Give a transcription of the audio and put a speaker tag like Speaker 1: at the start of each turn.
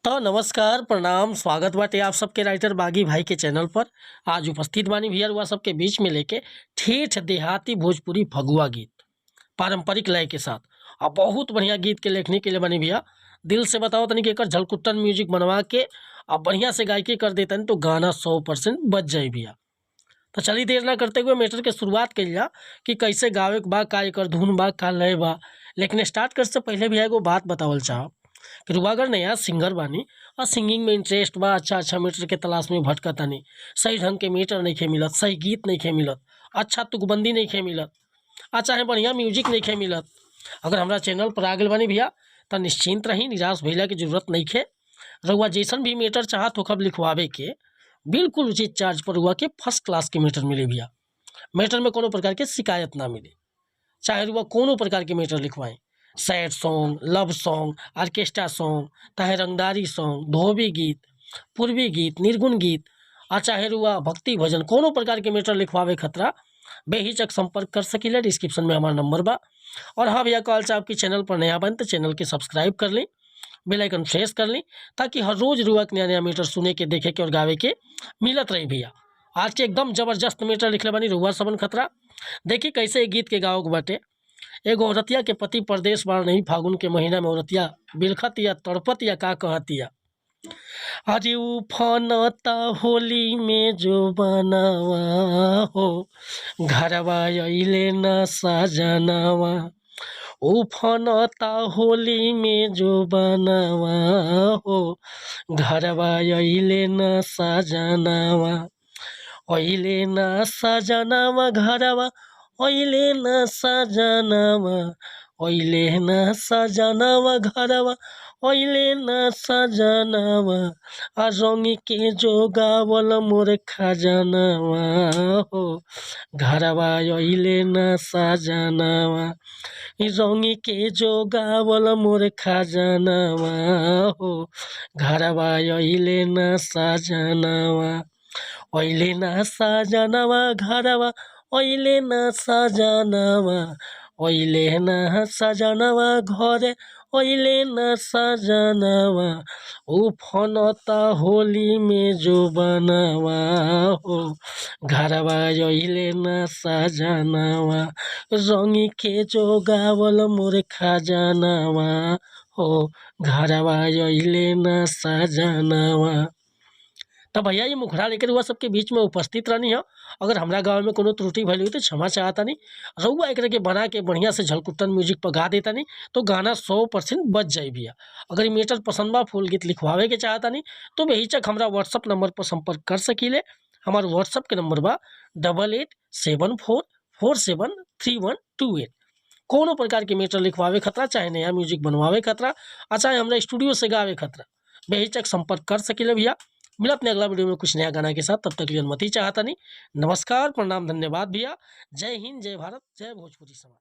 Speaker 1: तो नमस्कार, प्रणाम, स्वागत बाटे आप सबके राइटर बागी भाई के चैनल पर। आज उपस्थित बानी भैया रउआ सबके बीच में लेके ठेठ देहाती भोजपुरी फगुआ गीत, पारंपरिक लय के साथ। बहुत बढ़िया गीत के लेखनी के लिए बानी भैया। दिल से बताओ तनी कि एकर झलकुट्टन म्यूजिक बनवा के बढ़िया से गायकी कर देतनी तो गाना 100% बज जाई भैया। तो चलिए देर ना करते हुए मैटर के शुरुआत कइल जा कि कैसे गावे के बा, का एकर धुन बा, का लय बा। लेकिन स्टार्ट करे से पहले भैया एगो बात बतावल चाहब कि रुआ अगर नया सिंगर बानी और सिंगिंग में इंटरेस्ट बा, अच्छा मीटर के तलाश में भटकतानी, सही ढंग के मीटर नइखे मिलत, सही गीत नइखे मिलत, अच्छा तुकबंदी नइखे मिलत, चाहे बढ़िया म्यूजिक नइखे मिलत। अगर हमरा चैनल पर आ गइल बानी भैया तो निश्चिंत रही, निराश भइला की जरूरत नइखे। रउआ जैसन भी मीटर चाहत होखब लिखवावे के, बिल्कुल उचित चार्ज पर रउआ के फर्स्ट क्लास के मीटर मिले भैया। मीटर में कोनो प्रकार के शिकायत ना मिले, चाहे रउआ कोनो प्रकार के मीटर लिखवाएं। Sad song, love song, orchestra song, चाहे रंगदारी सॉन्ग, धोबी गीत, पूर्वी गीत, निर्गुण गीत, चाहे रुआ भक्ति भजन, कोनो प्रकार के मीटर लिखवावे खतरा बेहिचक संपर्क कर सकीले। डिस्क्रिप्शन में हमारा नंबर बा। और हाँ भैया, कॉल से आपकी चैनल पर नया बन तो चैनल के सब्सक्राइब कर लें, बेल आइकन प्रेस कर लें, ताकि हर रोज रुआ के नया नया मीटर सुने के, देखे के और गावे के मिलत रही भैया। आज के एकदम जबरदस्त मीटर लिखले बानी रुआ सबन खतरा। देखिए कैसे गीत के गाओ के बाटे। एगो औरतिया के पति परदेश बार नहीं, फागुन के महीना में औरतिया बिलखतिया, तड़पतिया, का कहतिया। अरे उफनता होली में जो बनावा हो, घरवा अइले न सजनवा। उफनता होली में जो बनावा हो, घरवा अइले न सजनवा। अइले न सजनवा घरवा, अइले न सजनवा, अइले न सजनवा घरवा, अइले न सजनवा। रंग के जो गावल मोर खजनवा हो, घरवा अइले न सजनवा। रंग के जो गावल मोर खजनवा हो, घरवा अइले न सजनवा। अइले न सजनवा घरवा, अइले न सजनवा, अइले न सजनवा घरे, अइले न सजनवा। उफनता होली में जो बनवा हो, घरवा अइले न सजनवा। रंग के जो गावल मोर खजनवा हो, घरवा अइले न सजनवा। तब भैया ये मुखड़ा लेकर हुआ सबके बीच में उपस्थित रहनी है। अगर हमरा गाँव में कोनो त्रुटि भइल हुई तो क्षमा चाहता नहीं। रउआ एकरा के बना के बढ़िया से झलकुट्टन म्यूजिक पर गा देता नहीं तो गाना 100% बज जाई भैया। अगर ये मीटर पसंद बा, फुल गीत लिखवावे के चाहता नहीं तो बेहिचक हमरा व्हाट्सअप नंबर पर संपर्क कर सकीले। हमार व्हाट्सअप के नंबर बा 8874473128। कोनो प्रकार के मीटर लिखवावे खतरा, चाहे नया म्यूजिक बनवावे खतरा, चाहे हमरा स्टूडियो से गावे खतरा, बेहिचक संपर्क कर सकीले भैया। मिलत नहीं अगला वीडियो में कुछ नया गाना के साथ, तब तक के लिए अनुमति चाहता नहीं। नमस्कार, प्रणाम, धन्यवाद भैया। जय हिंद, जय भारत, जय भोजपुरी समाज।